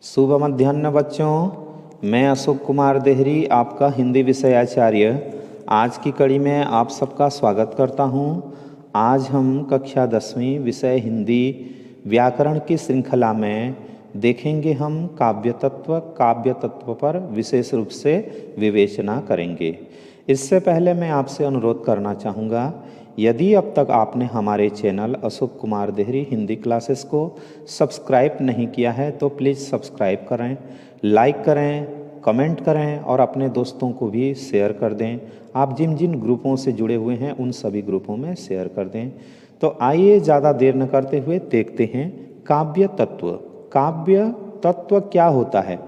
शुभ मध्याह्न बच्चों, मैं अशोक कुमार देहरी आपका हिंदी विषय आचार्य आज की कड़ी में आप सबका स्वागत करता हूं। आज हम कक्षा 10वीं विषय हिंदी व्याकरण की श्रृंखला में देखेंगे हम काव्य तत्व पर विशेष रूप से विवेचना करेंगे। इससे पहले मैं आपसे अनुरोध करना चाहूँगा, यदि अब तक आपने हमारे चैनल अशोक कुमार देहरी हिंदी क्लासेस को सब्सक्राइब नहीं किया है तो प्लीज़ सब्सक्राइब करें, लाइक करें, कमेंट करें और अपने दोस्तों को भी शेयर कर दें। आप जिन जिन ग्रुपों से जुड़े हुए हैं उन सभी ग्रुपों में शेयर कर दें। तो आइए ज़्यादा देर न करते हुए देखते हैं काव्य तत्व। काव्य तत्व क्या होता है?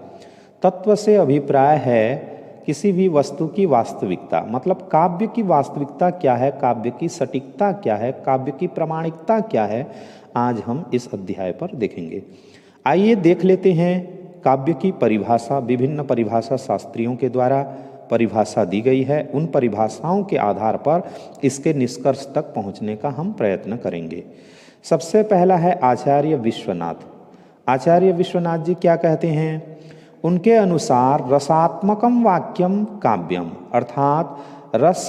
तत्व से अभिप्राय है किसी भी वस्तु की वास्तविकता, मतलब काव्य की वास्तविकता क्या है, काव्य की सटीकता क्या है, काव्य की प्रामाणिकता क्या है, आज हम इस अध्याय पर देखेंगे। आइए देख लेते हैं काव्य की परिभाषा। विभिन्न परिभाषा शास्त्रियों के द्वारा परिभाषा दी गई है। उन परिभाषाओं के आधार पर इसके निष्कर्ष तक पहुंचने का हम प्रयत्न करेंगे। सबसे पहला है आचार्य विश्वनाथ। आचार्य विश्वनाथ जी क्या कहते हैं? उनके अनुसार रसात्मकम वाक्यम काव्यम, अर्थात रस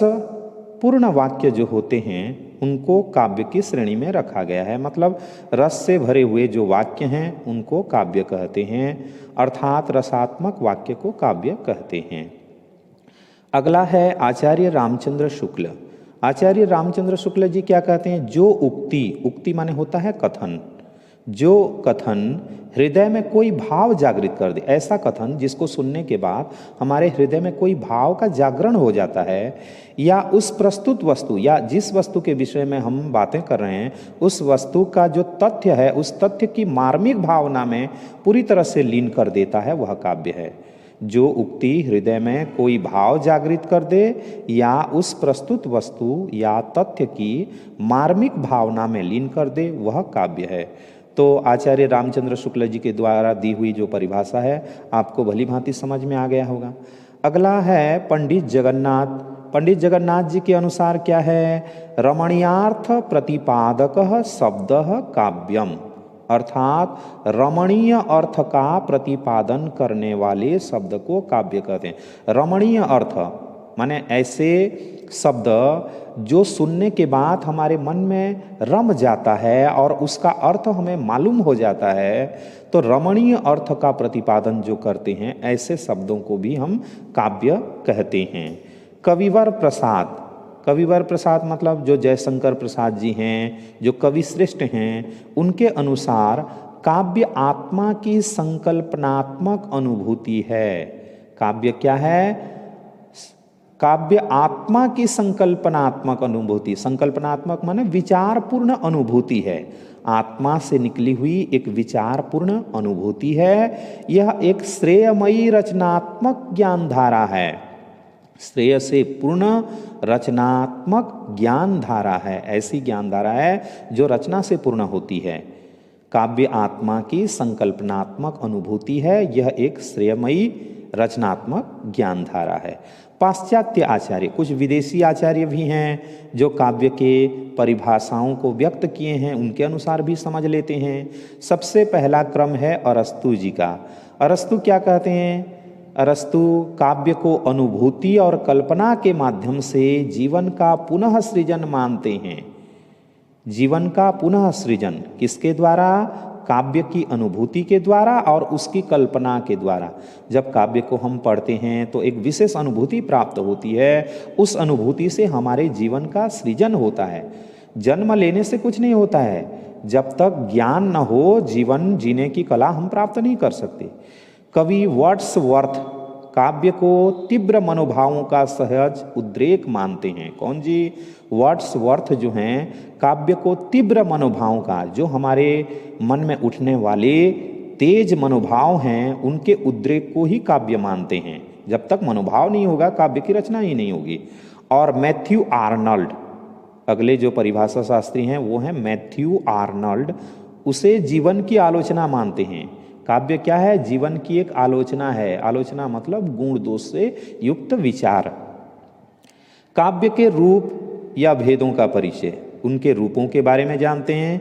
पूर्ण वाक्य जो होते हैं उनको काव्य की श्रेणी में रखा गया है। मतलब रस से भरे हुए जो वाक्य हैं उनको काव्य कहते हैं, अर्थात रसात्मक वाक्य को काव्य कहते हैं। अगला है आचार्य रामचंद्र शुक्ल। आचार्य रामचंद्र शुक्ल जी क्या कहते हैं? जो उक्ति माने होता है कथन, जो कथन हृदय में कोई भाव जागृत कर दे, ऐसा कथन जिसको सुनने के बाद हमारे हृदय में कोई भाव का जागरण हो जाता है, या उस प्रस्तुत वस्तु या जिस वस्तु के विषय में हम बातें कर रहे हैं उस वस्तु का जो तथ्य है उस तथ्य की मार्मिक भावना में पूरी तरह से लीन कर देता है, वह काव्य है। जो उक्ति हृदय में कोई भाव जागृत कर दे या उस प्रस्तुत वस्तु या तथ्य की मार्मिक भावना में लीन कर दे, वह काव्य है। तो आचार्य रामचंद्र शुक्ल जी के द्वारा दी हुई जो परिभाषा है आपको भली भांति समझ में आ गया होगा। अगला है पंडित जगन्नाथ। पंडित जगन्नाथ जी के अनुसार क्या है? रमणीयार्थ प्रतिपादक शब्द काव्यम, अर्थात रमणीय अर्थ का प्रतिपादन करने वाले शब्द को काव्य कहते हैं। रमणीय अर्थ माने ऐसे शब्द जो सुनने के बाद हमारे मन में रम जाता है और उसका अर्थ हमें मालूम हो जाता है, तो रमणीय अर्थ का प्रतिपादन जो करते हैं ऐसे शब्दों को भी हम काव्य कहते हैं। कविवर प्रसाद। कविवर प्रसाद मतलब जो जयशंकर प्रसाद जी हैं, जो कवि श्रेष्ठ हैं, उनके अनुसार काव्य आत्मा की संकल्पनात्मक अनुभूति है। काव्य क्या है? काव्य आत्मा की संकल्पनात्मक अनुभूति। संकल्पनात्मक माने विचारपूर्ण अनुभूति है, आत्मा से निकली हुई एक विचारपूर्ण अनुभूति है। यह एक श्रेयमयी रचनात्मक ज्ञान धारा है। श्रेय से पूर्ण रचनात्मक ज्ञान धारा है, ऐसी ज्ञान धारा है जो रचना से पूर्ण होती है। काव्य आत्मा की संकल्पनात्मक अनुभूति है, यह एक श्रेयमयी रचनात्मक ज्ञान धारा है। पाश्चात्य आचार्य, कुछ विदेशी आचार्य भी हैं जो काव्य के परिभाषाओं को व्यक्त किए हैं, उनके अनुसार भी समझ लेते हैं। सबसे पहला क्रम है अरस्तु जी का। अरस्तु क्या कहते हैं? अरस्तु काव्य को अनुभूति और कल्पना के माध्यम से जीवन का पुनः सृजन मानते हैं। जीवन का पुनः सृजन किसके द्वारा? काव्य की अनुभूति के द्वारा और उसकी कल्पना के द्वारा। जब काव्य को हम पढ़ते हैं तो एक विशेष अनुभूति प्राप्त होती है, उस अनुभूति से हमारे जीवन का सृजन होता है। जन्म लेने से कुछ नहीं होता है, जब तक ज्ञान न हो जीवन जीने की कला हम प्राप्त नहीं कर सकते। कवि वर्ड्सवर्थ काव्य को तीव्र मनोभावों का सहज उद्रेक मानते हैं। कौन जी? वर्ड्सवर्थ जो हैं काव्य को तीव्र मनोभावों का, जो हमारे मन में उठने वाले तेज मनोभाव हैं उनके उद्रेक को ही काव्य मानते हैं। जब तक मनोभाव नहीं होगा काव्य की रचना ही नहीं होगी। और मैथ्यू आर्नल्ड, अगले जो परिभाषा शास्त्री हैं वो हैं मैथ्यू आर्नल्ड, उसे जीवन की आलोचना मानते हैं। काव्य क्या है? जीवन की एक आलोचना है। आलोचना मतलब गुण दोष से युक्त विचार। काव्य के रूप या भेदों का परिचय, उनके रूपों के बारे में जानते हैं,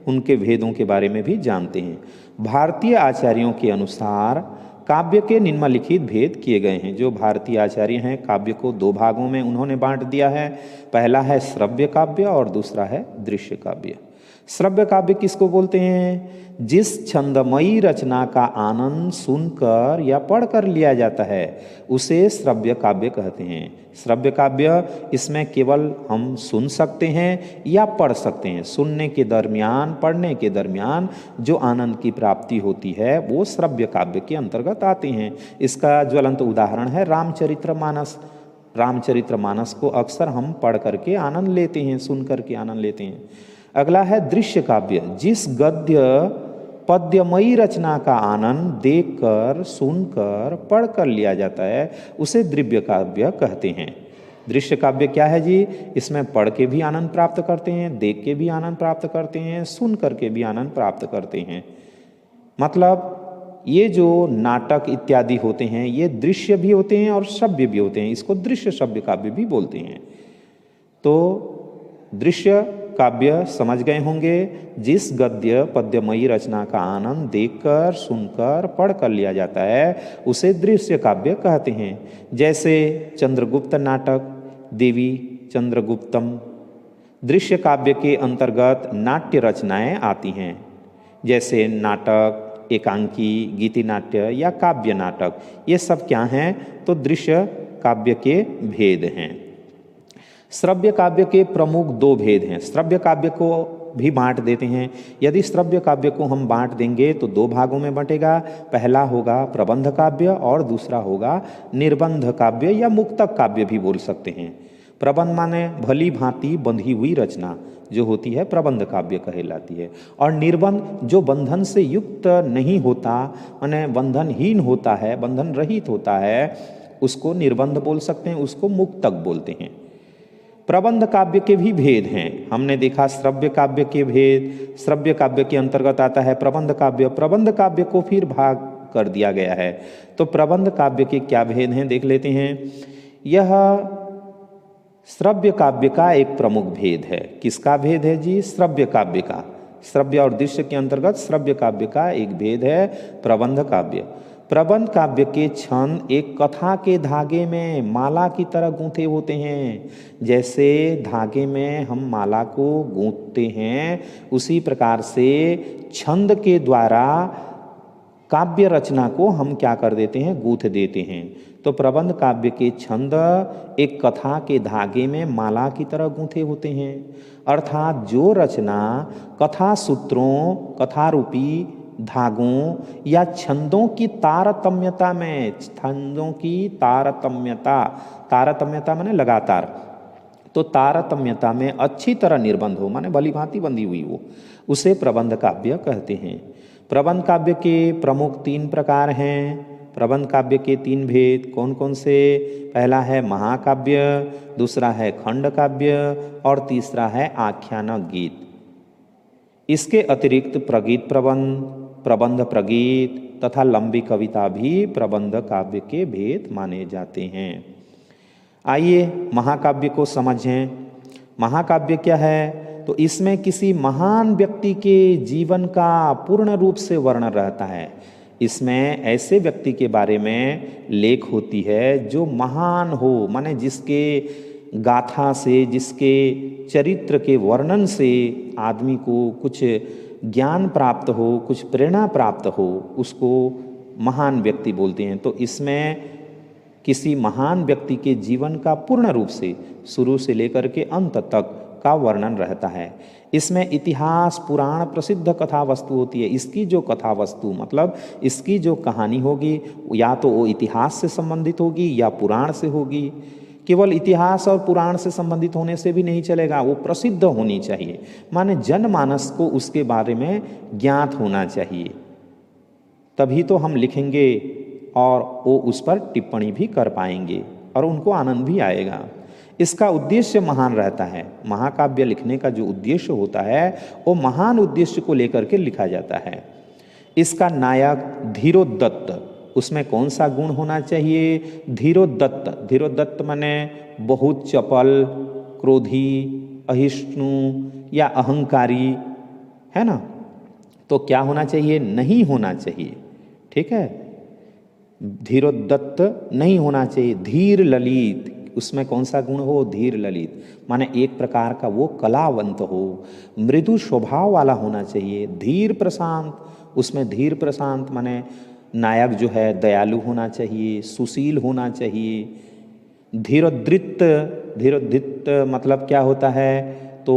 उनके भेदों के बारे में भी जानते हैं। भारतीय आचार्यों के अनुसार काव्य के निम्नलिखित भेद किए गए हैं। जो भारतीय आचार्य हैं, काव्य को दो भागों में उन्होंने बांट दिया है। पहला है श्रव्य काव्य और दूसरा है दृश्य काव्य। श्रव्य काव्य किसको बोलते हैं? जिस छंदमयी रचना का आनंद सुनकर या पढ़कर लिया जाता है उसे श्रव्य काव्य कहते हैं। श्रव्य काव्य इसमें केवल हम सुन सकते हैं या पढ़ सकते हैं। सुनने के दरमियान, पढ़ने के दरमियान जो आनंद की प्राप्ति होती है वो श्रव्य काव्य के अंतर्गत आते हैं। इसका ज्वलंत उदाहरण है रामचरितमानस। रामचरितमानस को अक्सर हम पढ़ करके आनंद लेते हैं, सुन करके आनंद लेते हैं। अगला है दृश्य काव्य। जिस गद्य पद्यमयी रचना का आनंद देखकर, सुनकर, पढ़कर लिया जाता है उसे दृश्य काव्य कहते हैं। दृश्य काव्य क्या है जी? इसमें पढ़ के भी आनंद प्राप्त करते हैं, देख के भी आनंद प्राप्त करते हैं, सुन करके भी आनंद प्राप्त करते हैं। मतलब ये जो नाटक इत्यादि होते हैं ये दृश्य भी होते हैं और श्रव्य भी होते हैं। इसको दृश्य श्रव्य काव्य भी बोलते हैं। तो दृश्य काव्य समझ गए होंगे, जिस गद्य पद्यमयी रचना का आनंद देखकर, सुनकर, पढ़कर लिया जाता है उसे दृश्य काव्य कहते हैं। जैसे चंद्रगुप्त नाटक, देवी चंद्रगुप्तम। दृश्य काव्य के अंतर्गत नाट्य रचनाएं आती हैं, जैसे नाटक, एकांकी, गीति नाट्य या काव्य नाटक। ये सब क्या हैं? तो दृश्य काव्य के भेद हैं। श्रव्य काव्य के प्रमुख दो भेद हैं। श्रव्य काव्य को भी बांट देते हैं। यदि श्रव्य काव्य को हम बांट देंगे तो दो भागों में बंटेगा। पहला होगा प्रबंध काव्य और दूसरा होगा निर्बंध काव्य या मुक्तक काव्य भी बोल सकते हैं। प्रबंध माने भली भांति बंधी हुई रचना जो होती है प्रबंध काव्य कहलाती है। और निर्बंध जो बंधन से युक्त नहीं होता, माने बंधनहीन होता है, बंधन रहित होता है, उसको निर्बंध बोल सकते हैं, उसको मुक्तक बोलते हैं। प्रबंध काव्य के भी भेद हैं। हमने देखा श्रव्य काव्य के भेद। श्रव्य काव्य के अंतर्गत आता है प्रबंध काव्य। प्रबंध काव्य को फिर भाग कर दिया गया है। तो प्रबंध काव्य के क्या भेद हैं देख लेते हैं। यह श्रव्य काव्य का एक प्रमुख भेद है। किसका भेद है जी? श्रव्य काव्य का। श्रव्य और दृश्य के अंतर्गत श्रव्य काव्य का एक भेद है प्रबंध काव्य। प्रबंध काव्य के छंद एक कथा के धागे में माला की तरह गूंथे होते हैं। जैसे धागे में हम माला को गूंथते हैं, उसी प्रकार से छंद के द्वारा काव्य रचना को हम क्या कर देते हैं? गूंथ देते हैं। तो प्रबंध काव्य के छंद एक कथा के धागे में माला की तरह गूंथे होते हैं। अर्थात जो रचना कथा सूत्रों, कथा रूपी धागों या छंदों की तारतम्यता में, छंदों की तारतम्यता, तारतम्यता माने लगातार, तो तारतम्यता में अच्छी तरह निर्बंध हो, माने भली भांति बंधी हुई हो, उसे प्रबंध काव्य कहते हैं। प्रबंध काव्य के प्रमुख तीन प्रकार हैं। प्रबंध काव्य के तीन भेद कौन कौन से? पहला है महाकाव्य, दूसरा है खंड काव्य और तीसरा है आख्यानक गीत। इसके अतिरिक्त प्रगीत प्रबंध, प्रबंध प्रगीत तथा लंबी कविता भी प्रबंध काव्य के भेद माने जाते हैं। आइए महाकाव्य को समझें। महाकाव्य क्या है? तो इसमें किसी महान व्यक्ति के जीवन का पूर्ण रूप से वर्णन रहता है। इसमें ऐसे व्यक्ति के बारे में लेख होती है जो महान हो, माने जिसके गाथा से, जिसके चरित्र के वर्णन से आदमी को कुछ ज्ञान प्राप्त हो, कुछ प्रेरणा प्राप्त हो, उसको महान व्यक्ति बोलते हैं। तो इसमें किसी महान व्यक्ति के जीवन का पूर्ण रूप से शुरू से लेकर के अंत तक का वर्णन रहता है। इसमें इतिहास, पुराण, प्रसिद्ध कथा वस्तु होती है। इसकी जो कथा वस्तु मतलब इसकी जो कहानी होगी या तो वो इतिहास से संबंधित होगी या पुराण से होगी। केवल इतिहास और पुराण से संबंधित होने से भी नहीं चलेगा, वो प्रसिद्ध होनी चाहिए, माने जनमानस को उसके बारे में ज्ञात होना चाहिए। तभी तो हम लिखेंगे और वो उस पर टिप्पणी भी कर पाएंगे और उनको आनंद भी आएगा। इसका उद्देश्य महान रहता है। महाकाव्य लिखने का जो उद्देश्य होता है वो महान उद्देश्य को लेकर के लिखा जाता है। इसका नायक धीरोदत्त, उसमें कौन सा गुण होना चाहिए? धीरोदत्त। धीरोदत्त माने बहुत चपल, क्रोधी, अहिष्णु या अहंकारी, है ना। तो क्या होना चाहिए? नहीं होना चाहिए। ठीक है, धीरोद्दत्त नहीं होना चाहिए। धीर ललित, उसमें कौन सा गुण हो? धीर ललित, माने एक प्रकार का वो कलावंत हो, मृदु स्वभाव वाला होना चाहिए। धीर प्रशांत, उसमें धीर प्रशांत माने नायक जो है दयालु होना चाहिए, सुशील होना चाहिए। धीरोद्धृत, धीरोद्धृत मतलब क्या होता है? तो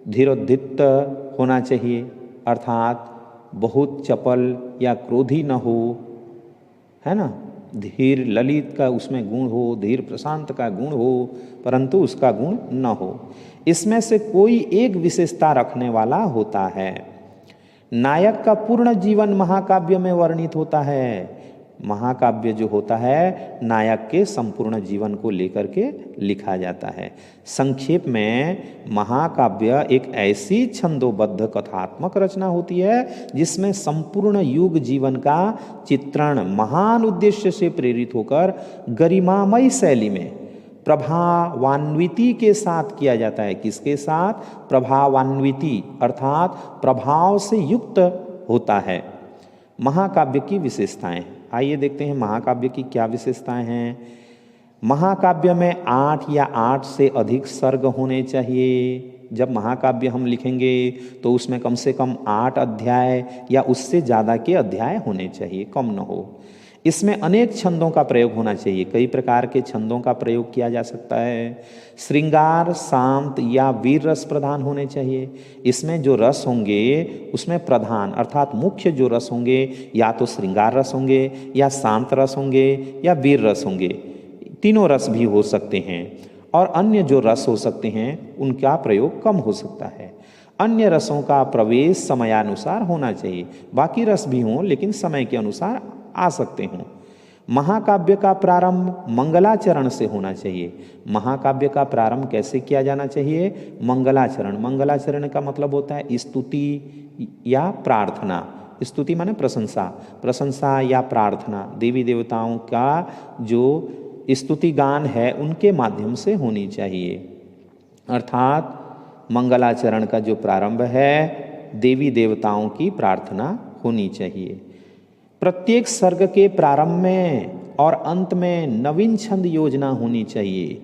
धीरोद्धृत होना चाहिए, अर्थात बहुत चपल या क्रोधी न हो, है ना। धीर ललित का उसमें गुण हो, धीर प्रशांत का गुण हो, परंतु उसका गुण न हो। इसमें से कोई एक विशेषता रखने वाला होता है। नायक का पूर्ण जीवन महाकाव्य में वर्णित होता है। महाकाव्य जो होता है नायक के संपूर्ण जीवन को लेकर के लिखा जाता है। संक्षेप में महाकाव्य एक ऐसी छंदोबद्ध कथात्मक रचना होती है जिसमें संपूर्ण युग जीवन का चित्रण महान उद्देश्य से प्रेरित होकर गरिमामय शैली में प्रभावान्विति के साथ किया जाता है। किसके साथ? प्रभावान्विति, अर्थात प्रभाव से युक्त होता है। महाकाव्य की विशेषताएं, आइए देखते हैं महाकाव्य की क्या विशेषताएं हैं। महाकाव्य में 8 या 8 से अधिक सर्ग होने चाहिए। जब महाकाव्य हम लिखेंगे तो उसमें कम से कम 8 अध्याय या उससे ज़्यादा के अध्याय होने चाहिए, कम न हो। इसमें अनेक छंदों का प्रयोग होना चाहिए, कई प्रकार के छंदों का प्रयोग किया जा सकता है। श्रृंगार, शांत या वीर रस प्रधान होने चाहिए। इसमें जो रस होंगे उसमें प्रधान अर्थात मुख्य जो रस होंगे या तो श्रृंगार रस होंगे या शांत रस होंगे या वीर रस होंगे, तीनों रस भी हो सकते हैं। और अन्य जो रस हो सकते हैं उनका प्रयोग कम हो सकता है। अन्य रसों का प्रवेश समयानुसार होना चाहिए, बाकी रस भी हों लेकिन समय के अनुसार आ सकते हों। महाकाव्य का प्रारंभ मंगलाचरण से होना चाहिए। महाकाव्य का प्रारंभ कैसे किया जाना चाहिए? मंगलाचरण। मंगलाचरण का मतलब होता है स्तुति या प्रार्थना। स्तुति माने प्रशंसा, प्रशंसा या प्रार्थना देवी देवताओं का जो स्तुति गान है उनके माध्यम से होनी चाहिए। अर्थात मंगलाचरण का जो प्रारंभ है देवी देवताओं की प्रार्थना होनी चाहिए। प्रत्येक सर्ग के प्रारंभ में और अंत में नवीन छंद योजना होनी चाहिए।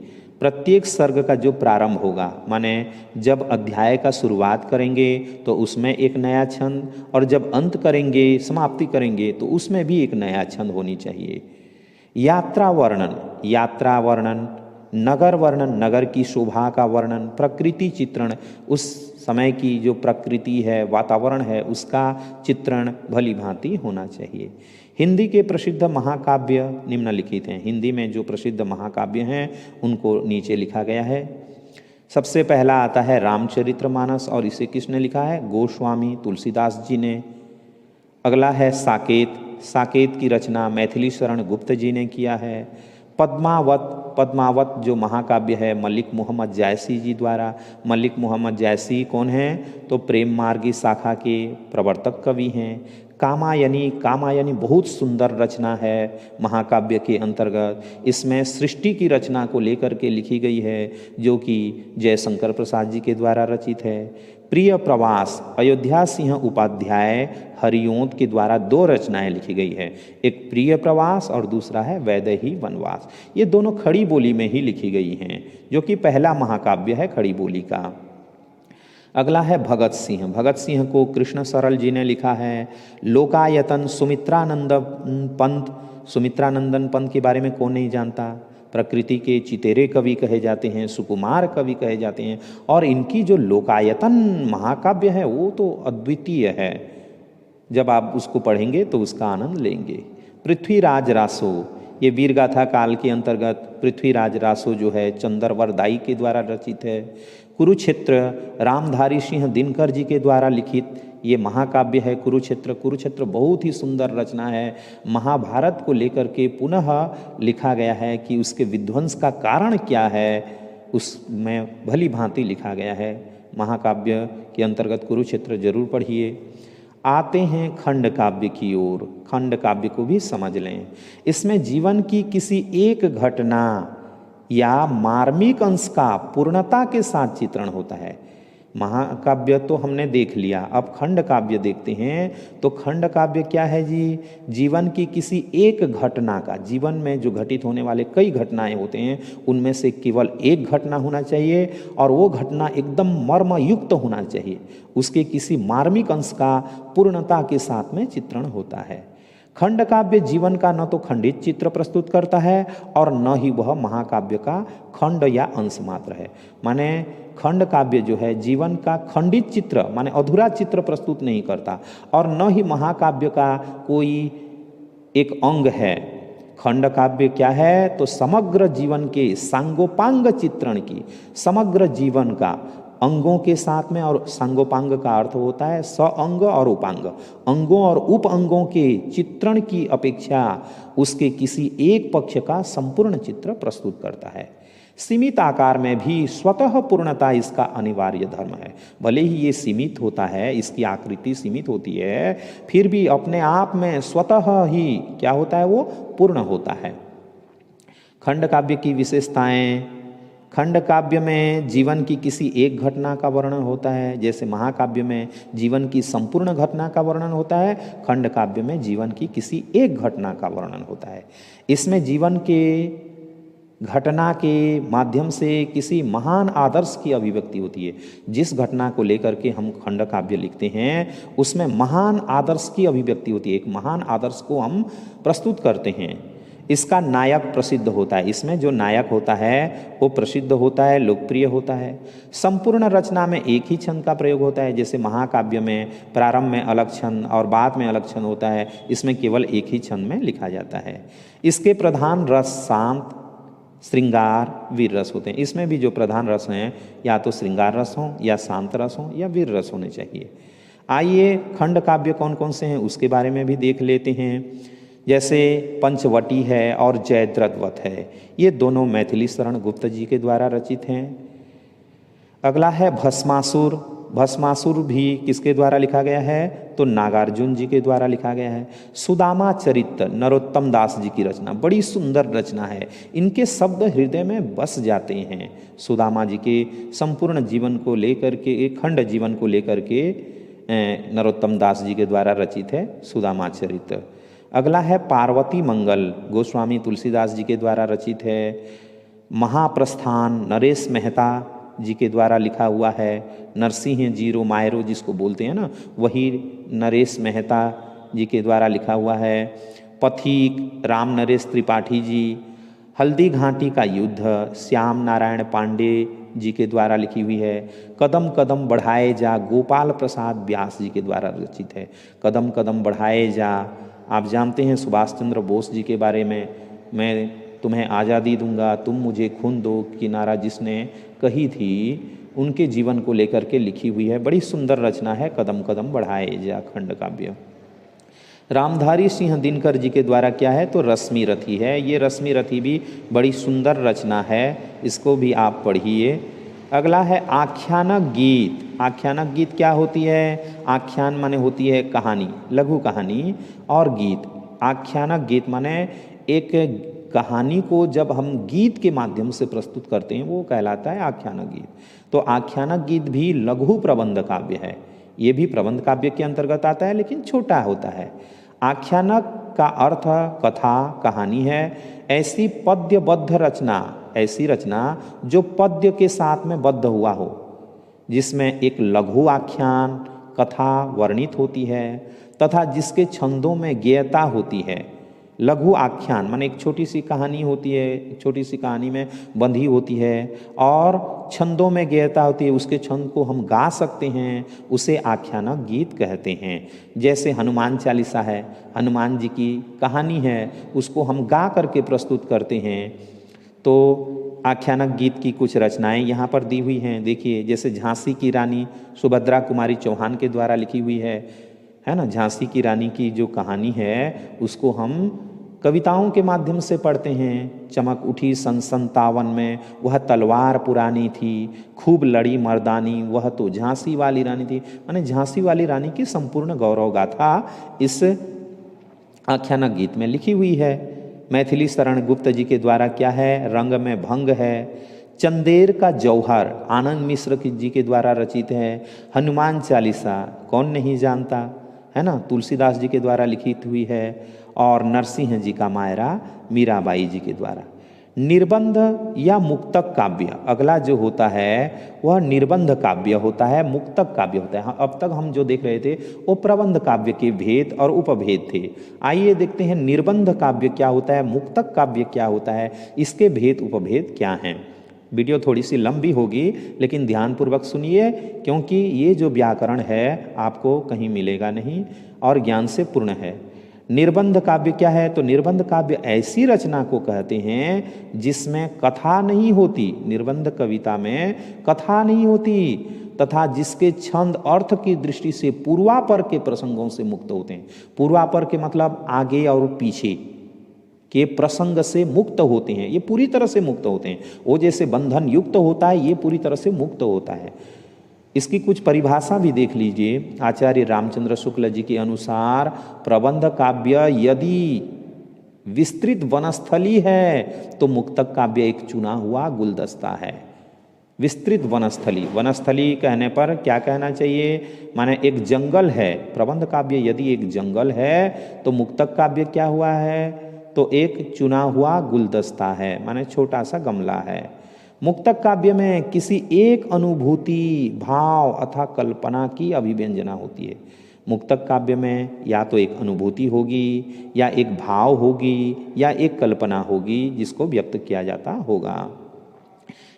प्रत्येक सर्ग का जो प्रारंभ होगा, माने जब अध्याय का शुरुआत करेंगे तो उसमें एक नया छंद, और जब अंत करेंगे, समाप्ति करेंगे तो उसमें भी एक नया छंद होनी चाहिए। यात्रा वर्णन, यात्रा वर्णन, नगर वर्णन, नगर की शोभा का वर्णन, प्रकृति चित्रण, उस समय की जो प्रकृति है, वातावरण है, उसका चित्रण भली भांति होना चाहिए। हिंदी के प्रसिद्ध महाकाव्य निम्नलिखित हैं। हिंदी में जो प्रसिद्ध महाकाव्य हैं उनको नीचे लिखा गया है। सबसे पहला आता है रामचरितमानस, और इसे किसने लिखा है? गोस्वामी तुलसीदास जी ने। अगला है साकेत, साकेत की रचना मैथिली शरण गुप्त जी ने किया है। पद्मावत, पद्मावत जो महाकाव्य है मलिक मोहम्मद जायसी जी द्वारा। मलिक मोहम्मद जायसी कौन हैं? तो प्रेम मार्गी शाखा के प्रवर्तक कवि हैं। कामायनी, कामायनी बहुत सुंदर रचना है महाकाव्य के अंतर्गत। इसमें सृष्टि की रचना को लेकर के लिखी गई है जो कि जयशंकर प्रसाद जी के द्वारा रचित है। प्रिय प्रवास, अयोध्या सिंह उपाध्याय हरिओंत के द्वारा 2 रचनाएं लिखी गई है, एक प्रिय प्रवास और दूसरा है वैदेही वनवास। ये दोनों खड़ी बोली में ही लिखी गई हैं, जो कि पहला महाकाव्य है खड़ी बोली का। अगला है भगत सिंह, भगत सिंह को कृष्ण सरल जी ने लिखा है। लोकायतन, सुमित्रानंद पंत, सुमित्रानंदन पंत के बारे में कौन नहीं जानता? प्रकृति के चितेरे कवि कहे जाते हैं, सुकुमार कवि कहे जाते हैं, और इनकी जो लोकायतन महाकाव्य है वो तो अद्वितीय है। जब आप उसको पढ़ेंगे तो उसका आनंद लेंगे। पृथ्वीराज रासो, ये वीरगाथा काल के अंतर्गत पृथ्वीराज रासो जो है चंद्रवर दाई के द्वारा रचित है। कुरुक्षेत्र, रामधारी सिंह दिनकर जी के द्वारा लिखित ये महाकाव्य है कुरुक्षेत्र। कुरुक्षेत्र बहुत ही सुंदर रचना है। महाभारत को लेकर के पुनः लिखा गया है कि उसके विध्वंस का कारण क्या है, उसमें भली भांति लिखा गया है। महाकाव्य के अंतर्गत कुरुक्षेत्र जरूर पढ़िए। आते हैं खंड काव्य की ओर, खंड काव्य को भी समझ लें। इसमें जीवन की किसी एक घटना या मार्मिक अंश का पूर्णता के साथ चित्रण होता है। महाकाव्य तो हमने देख लिया, अब खंड काव्य देखते हैं। तो खंड काव्य क्या है जी? जीवन की किसी एक घटना का, जीवन में जो घटित होने वाले कई घटनाएं होते हैं उनमें से केवल एक घटना होना चाहिए और वो घटना एकदम मर्मयुक्त होना चाहिए, उसके किसी मार्मिक अंश का पूर्णता के साथ में चित्रण होता है। खंड काव्य जीवन का न तो खंडित चित्र प्रस्तुत करता है और न ही वह महाकाव्य का खंड या अंश मात्र है। माने खंड काव्य जो है जीवन का खंडित चित्र माने अधूरा चित्र प्रस्तुत नहीं करता और न ही महाकाव्य का कोई एक अंग है। खंड काव्य क्या है? तो समग्र जीवन के सांगोपांग चित्रण की, समग्र जीवन का अंगों के साथ में, और सांगोपांग का अर्थ होता है सअंग और उपांग, अंगों और उप अंगों के चित्रण की अपेक्षा उसके किसी एक पक्ष का संपूर्ण चित्र प्रस्तुत करता है। सीमित आकार में भी स्वतः पूर्णता इसका अनिवार्य धर्म है। भले ही ये सीमित होता है, इसकी आकृति सीमित होती है, फिर भी अपने आप में स्वतः ही क्या होता है? वो पूर्ण होता है। खंड काव्य की विशेषताएं, खंड काव्य में जीवन की किसी एक घटना का वर्णन होता है, जैसे महाकाव्य में जीवन की संपूर्ण घटना का वर्णन होता है, खंड काव्य में जीवन की किसी एक घटना का वर्णन होता है। इसमें जीवन के घटना के माध्यम से किसी महान आदर्श की अभिव्यक्ति होती है। जिस घटना को लेकर के हम खंड काव्य लिखते हैं उसमें महान आदर्श की अभिव्यक्ति होती है, एक महान आदर्श को हम प्रस्तुत करते हैं। इसका नायक प्रसिद्ध होता है, इसमें जो नायक होता है वो प्रसिद्ध होता है, लोकप्रिय होता है। संपूर्ण रचना में एक ही छंद का प्रयोग होता है, जैसे महाकाव्य में प्रारंभ में अलग छंद और बाद में अलग छंद होता है, इसमें केवल एक ही छंद में लिखा जाता है। इसके प्रधान रस शांत, श्रृंगार, वीर रस होते हैं। इसमें भी जो प्रधान रस हैं या तो श्रृंगार रस हों या शांत रस हों या वीर रस होने चाहिए। आइए खंड काव्य कौन कौन से हैं उसके बारे में भी देख लेते हैं। जैसे पंचवटी है और जयद्रथवत है, ये दोनों मैथिली शरण गुप्त जी के द्वारा रचित हैं। अगला है भस्मासुर। भस्मासुर भी किसके द्वारा लिखा गया है? तो नागार्जुन जी के द्वारा लिखा गया है। सुदामा चरित्र नरोत्तम दास जी की रचना, बड़ी सुंदर रचना है, इनके शब्द हृदय में बस जाते हैं। सुदामा जी के संपूर्ण जीवन को लेकर के, एक खंड जीवन को लेकर के नरोत्तम दास जी के द्वारा रचित है सुदामा चरित्र। अगला है पार्वती मंगल, गोस्वामी तुलसीदास जी के द्वारा रचित है। महाप्रस्थान नरेश मेहता जी के द्वारा लिखा हुआ है। नरसिंह जीरो मायरो जिसको बोलते हैं ना, वही नरेश मेहता जी के द्वारा लिखा हुआ है। पथिक राम नरेश त्रिपाठी जी। हल्दी घाटी का युद्ध श्याम नारायण पांडे जी के द्वारा लिखी हुई है। कदम कदम बढ़ाए जा गोपाल प्रसाद व्यास जी के द्वारा रचित है। कदम कदम बढ़ाए जा, आप जानते हैं सुभाष चंद्र बोस जी के बारे में, मैं तुम्हें आज़ादी दूंगा तुम मुझे खून दो की नारा जिसने कही थी, उनके जीवन को लेकर के लिखी हुई है। बड़ी सुंदर रचना है कदम कदम बढ़ाए जा खंड काव्य। रामधारी सिंह दिनकर जी के द्वारा क्या है? तो रश्मि रथी है। ये रश्मि रथी भी बड़ी सुंदर रचना है, इसको भी आप पढ़िए। अगला है आख्यानक गीत। आख्यानक गीत क्या होती है? आख्यान माने होती है कहानी, लघु कहानी, और गीत, आख्यानक गीत माने एक कहानी को जब हम गीत के माध्यम से प्रस्तुत करते हैं वो कहलाता है आख्यानक गीत। तो आख्यानक गीत भी लघु प्रबंध काव्य है, ये भी प्रबंध काव्य के अंतर्गत आता है लेकिन छोटा होता है। आख्यानक का अर्थ कथा, कहानी है। ऐसी पद्यबद्ध रचना, ऐसी रचना जो पद्य के साथ में बद्ध हुआ हो, जिसमें एक लघु आख्यान कथा वर्णित होती है तथा जिसके छंदों में गेयता होती है। लघु आख्यान माने एक छोटी सी कहानी होती है, एक छोटी सी कहानी में बंधी होती है और छंदों में गेयता होती है, उसके छंद को हम गा सकते हैं, उसे आख्यानक गीत कहते हैं। जैसे हनुमान चालीसा है, हनुमान जी की कहानी है, उसको हम गा करके प्रस्तुत करते हैं। तो आख्यानक गीत की कुछ रचनाएं यहाँ पर दी हुई हैं। देखिए, जैसे झांसी की रानी सुभद्रा कुमारी चौहान के द्वारा लिखी हुई है ना। झांसी की रानी की जो कहानी है उसको हम कविताओं के माध्यम से पढ़ते हैं। चमक उठी सन 57 में, वह तलवार पुरानी थी, खूब लड़ी मर्दानी, वह तो झांसी वाली रानी थी। माने झांसी वाली रानी की संपूर्ण गौरव गाथा इस आख्यानक गीत में लिखी हुई है। मैथिली शरण गुप्त जी के द्वारा क्या है? रंग में भंग है, चंदेर का जौहर आनंद मिश्र जी के द्वारा रचित है। हनुमान चालीसा कौन नहीं जानता, है ना, तुलसीदास जी के द्वारा लिखित हुई है। और नरसिंह जी का मायरा मीराबाई जी के द्वारा। निर्बंध या मुक्तक काव्य अगला जो होता है वह निर्बंध काव्य होता है, मुक्तक काव्य होता है। अब तक हम जो देख रहे थे वो प्रबंध काव्य के भेद और उपभेद थे। आइए देखते हैं निर्बंध काव्य क्या होता है, मुक्तक काव्य क्या होता है, इसके भेद उपभेद क्या हैं। वीडियो थोड़ी सी लंबी होगी लेकिन ध्यानपूर्वक सुनिए, क्योंकि ये जो व्याकरण है आपको कहीं मिलेगा नहीं और ज्ञान से पूर्ण है। निर्बंध काव्य क्या है, तो निर्बंध काव्य ऐसी रचना को कहते हैं जिसमें कथा नहीं होती, निर्बंध कविता में कथा नहीं होती, तथा जिसके छंद अर्थ की दृष्टि से पूर्वापर के प्रसंगों से मुक्त होते हैं। पूर्वापर के मतलब आगे और पीछे के प्रसंग से मुक्त होते हैं, ये पूरी तरह से मुक्त होते हैं। वो जैसे बंधन युक्त होता है, ये पूरी तरह से मुक्त होता है। इसकी कुछ परिभाषा भी देख लीजिए। आचार्य रामचंद्र शुक्ल जी के अनुसार प्रबंध काव्य यदि विस्तृत वनस्थली है तो मुक्तक काव्य एक चुना हुआ गुलदस्ता है। विस्तृत वनस्थली, वनस्थली कहने पर क्या कहना चाहिए, माने एक जंगल है। प्रबंध काव्य यदि एक जंगल है तो मुक्तक काव्य क्या हुआ है, तो एक चुना हुआ गुलदस्ता है, माने छोटा सा गमला है। मुक्तक काव्य में किसी एक अनुभूति, भाव अथवा कल्पना की अभिव्यंजना होती है। मुक्तक काव्य में या तो एक अनुभूति होगी, या एक भाव होगी, या एक कल्पना होगी जिसको व्यक्त किया जाता होगा।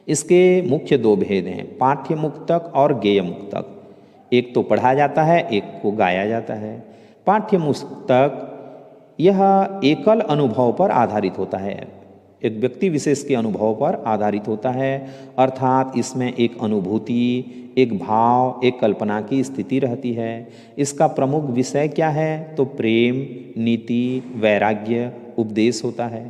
इसके मुख्य दो भेद हैं, पाठ्य मुक्तक और गेय मुक्तक। एक तो पढ़ा जाता है, एक को गाया जाता है। पाठ्य मुक्तक यह एकल अनुभव पर आधारित होता है, एक व्यक्ति विशेष के अनुभव पर आधारित होता है, अर्थात इसमें एक अनुभूति, एक भाव, एक कल्पना की स्थिति रहती है। इसका प्रमुख विषय क्या है, तो प्रेम, नीति, वैराग्य, उपदेश होता है।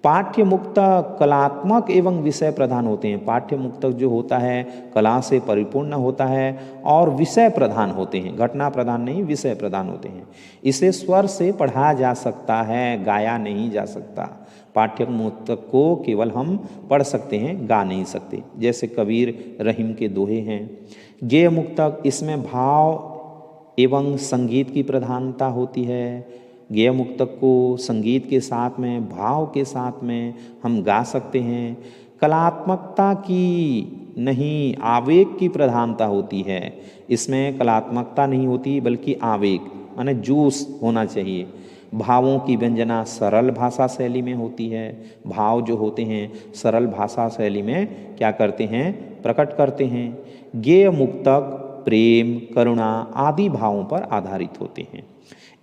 पाठ्य मुक्तक कलात्मक एवं विषय प्रधान होते हैं। पाठ्य मुक्तक जो होता है कला से परिपूर्ण होता है और विषय प्रधान होते हैं, घटना प्रधान नहीं, विषय प्रधान होते हैं। इसे स्वर से पढ़ा जा सकता है, गाया नहीं जा सकता। पाठ्य मुक्तक को केवल हम पढ़ सकते हैं, गा नहीं सकते, जैसे कबीर रहीम के दोहे हैं। गेय मुक्तक, इसमें भाव एवं संगीत की प्रधानता होती है। गेय मुक्तक को संगीत के साथ में, भाव के साथ में हम गा सकते हैं। कलात्मकता की नहीं, आवेग की प्रधानता होती है। इसमें कलात्मकता नहीं होती बल्कि आवेग, माने जोश होना चाहिए। भावों की व्यंजना सरल भाषा शैली में होती है। भाव जो होते हैं सरल भाषा शैली में क्या करते हैं, प्रकट करते हैं। गेय मुक्तक प्रेम, करुणा आदि भावों पर आधारित होते हैं।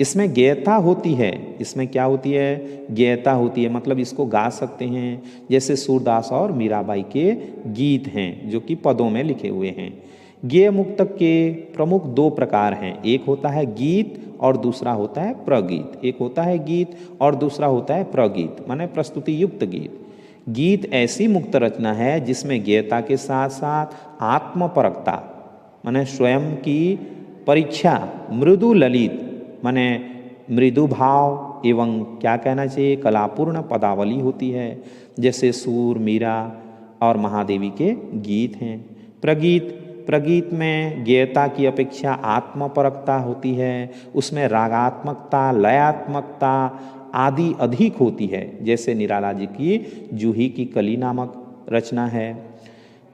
इसमें गेयता होती है, इसमें क्या होती है, गेयता होती है, मतलब इसको गा सकते हैं। जैसे सूरदास और मीराबाई के गीत हैं जो कि पदों में लिखे हुए हैं। गेय मुक्तक के प्रमुख दो प्रकार हैं, एक होता है गीत और दूसरा होता है प्रगीत। एक होता है गीत और दूसरा होता है प्रगीत, माने प्रस्तुति युक्त गीत। गीत ऐसी मुक्त रचना है जिसमें गेयता के साथ साथ आत्मपरकता, माने स्वयं की परीक्षा, मृदु ललित माने मृदु भाव एवं क्या कहना चाहिए, कलापूर्ण पदावली होती है। जैसे सूर, मीरा और महादेवी के गीत हैं। प्रगीत में गेयता की अपेक्षा आत्मपरकता होती है, उसमें रागात्मकता, लयात्मकता आदि अधिक होती है। जैसे निराला जी की जूही की कली नामक रचना है।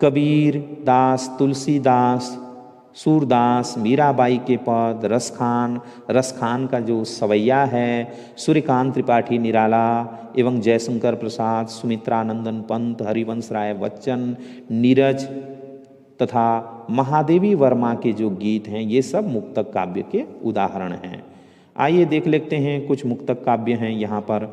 कबीर दास, तुलसीदास, सूरदास, मीराबाई के पद, रसखान का जो सवैया है, सूर्यकांत त्रिपाठी निराला एवं जयशंकर प्रसाद, सुमित्रानंदन पंत, हरिवंश राय बच्चन, नीरज तथा महादेवी वर्मा के जो गीत हैं, ये सब मुक्तक काव्य के उदाहरण हैं। आइए देख लेते हैं कुछ मुक्तक काव्य हैं यहाँ पर।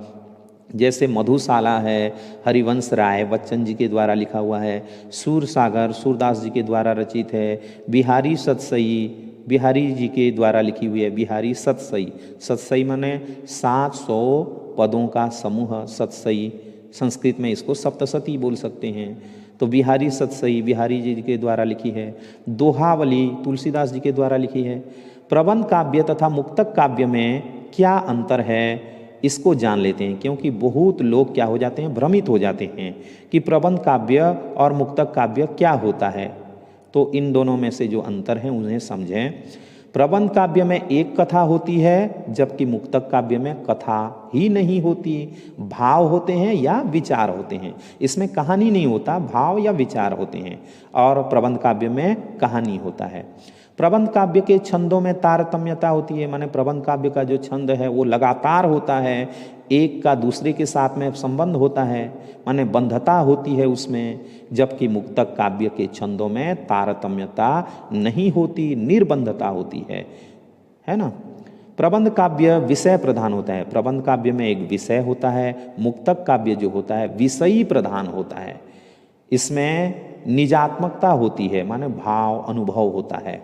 जैसे मधुशाला है, हरिवंश राय बच्चन जी के द्वारा लिखा हुआ है। सूरसागर सूरदास जी के द्वारा रचित है। बिहारी सतसई बिहारी जी के द्वारा लिखी हुई है। बिहारी सतसई, सतसई माने 700 पदों का समूह सतसई, संस्कृत में इसको सप्तशती बोल सकते हैं। तो बिहारी सतसई बिहारी जी के द्वारा लिखी है। दोहावली तुलसीदास जी के द्वारा लिखी है। प्रबंध काव्य तथा मुक्तक काव्य में क्या अंतर है, इसको जान लेते हैं, क्योंकि बहुत लोग क्या हो जाते हैं, भ्रमित हो जाते हैं कि प्रबंध काव्य और मुक्तक काव्य क्या होता है। तो इन दोनों में से जो अंतर है उन्हें समझें। प्रबंध काव्य में एक कथा होती है, जबकि मुक्तक काव्य में कथा ही नहीं होती, भाव होते हैं या विचार होते हैं। इसमें कहानी नहीं होता, भाव या विचार होते हैं, और प्रबंध काव्य में कहानी होता है। प्रबंध काव्य के छंदों में तारतम्यता होती है, माने प्रबंध काव्य का जो छंद है वो लगातार होता है, एक का दूसरे के साथ में संबंध होता है, माने बंधता होती है उसमें। जबकि मुक्तक काव्य के छंदों में तारतम्यता नहीं होती, निर्बंधता होती है ना। प्रबंध काव्य विषय प्रधान होता है, प्रबंध काव्य में एक विषय होता है, मुक्तक काव्य जो होता है विषयी प्रधान होता है। इसमें निजात्मकता होती है, माने भाव अनुभव होता है।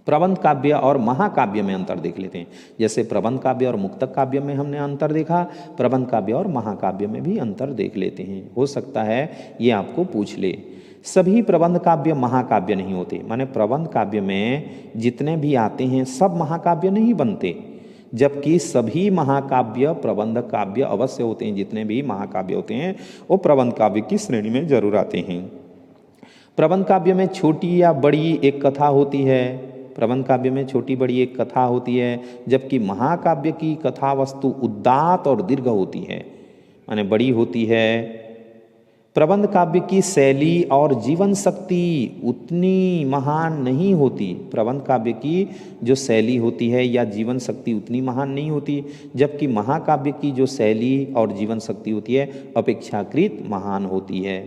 प्रबंध काव्य और महाकाव्य में अंतर देख लेते हैं। जैसे प्रबंध काव्य और मुक्तक काव्य में हमने अंतर देखा, प्रबंध काव्य और महाकाव्य में भी अंतर देख लेते हैं। हो सकता है ये आपको पूछ ले। सभी प्रबंध काव्य महाकाव्य नहीं होते, माने प्रबंध काव्य में जितने भी आते हैं सब महाकाव्य नहीं बनते, जबकि सभी महाकाव्य प्रबंध काव्य अवश्य होते हैं। जितने भी महाकाव्य होते हैं वो प्रबंध काव्य की श्रेणी में जरूर आते हैं। प्रबंध काव्य में छोटी या बड़ी एक कथा होती है, प्रबंध काव्य में छोटी बड़ी एक कथा होती है, जबकि महाकाव्य की कथा वस्तु उदात्त और दीर्घ होती है, माने बड़ी होती है। प्रबंध काव्य की शैली और जीवन शक्ति उतनी महान नहीं होती, प्रबंध काव्य की जो शैली होती है या जीवन शक्ति उतनी महान नहीं होती, जबकि महाकाव्य की जो शैली और जीवन शक्ति होती है अपेक्षाकृत महान होती है।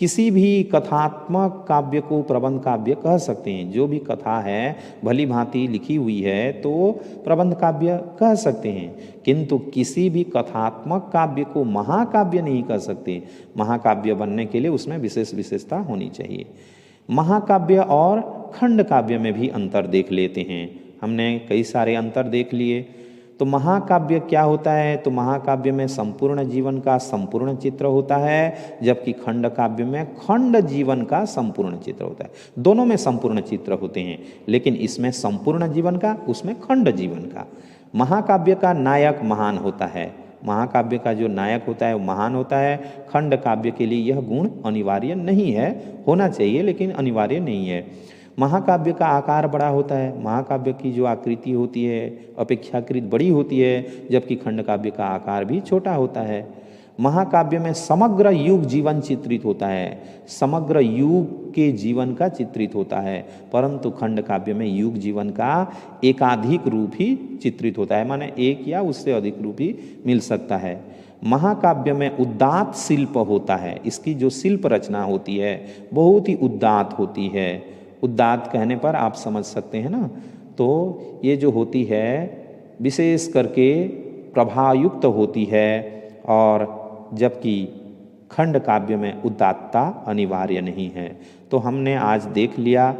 किसी भी कथात्मक काव्य को प्रबंध काव्य कह सकते हैं। जो भी कथा है भली भांति लिखी हुई है तो प्रबंध काव्य कह सकते हैं, किंतु किसी भी कथात्मक काव्य को महाकाव्य नहीं कह सकते। महाकाव्य बनने के लिए उसमें विशेष विशेषता होनी चाहिए। महाकाव्य और खंड काव्य में भी अंतर देख लेते हैं। हमने कई सारे अंतर देख लिए। तो महाकाव्य क्या होता है, तो महाकाव्य में संपूर्ण जीवन का संपूर्ण चित्र होता है, जबकि खंड काव्य में खंड जीवन का संपूर्ण चित्र होता है। दोनों में संपूर्ण चित्र होते हैं, लेकिन इसमें संपूर्ण जीवन का, उसमें खंड जीवन का। महाकाव्य का नायक महान होता है, महाकाव्य का जो नायक होता है वो महान होता है। खंड काव्य के लिए यह गुण अनिवार्य नहीं है, होना चाहिए लेकिन अनिवार्य नहीं है। महाकाव्य का आकार बड़ा होता है, महाकाव्य की जो आकृति होती है अपेक्षाकृत बड़ी होती है, जबकि खंड काव्य का आकार भी छोटा होता है। महाकाव्य में समग्र युग जीवन चित्रित होता है, समग्र युग के जीवन का चित्रित होता है, परंतु खंड काव्य में युग जीवन का एकाधिक रूप ही चित्रित होता है, माने एक या उससे अधिक रूप ही मिल सकता है। महाकाव्य में उदात्त शिल्प होता है, इसकी जो शिल्प रचना होती है बहुत ही उदात्त होती है। उदात्त कहने पर आप समझ सकते हैं ना, तो ये जो होती है विशेष करके प्रभायुक्त होती है, और जबकि खंड काव्य में उदात्तता अनिवार्य नहीं है। तो हमने आज देख लिया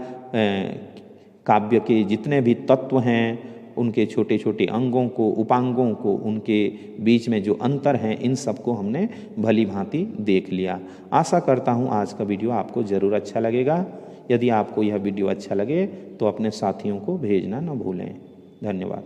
काव्य के जितने भी तत्व हैं, उनके छोटे छोटे अंगों को, उपांगों को, उनके बीच में जो अंतर हैं, इन सबको हमने भली भांति देख लिया। आशा करता हूँ आज का वीडियो आपको ज़रूर अच्छा लगेगा। यदि आपको यह वीडियो अच्छा लगे तो अपने साथियों को भेजना न भूलें। धन्यवाद।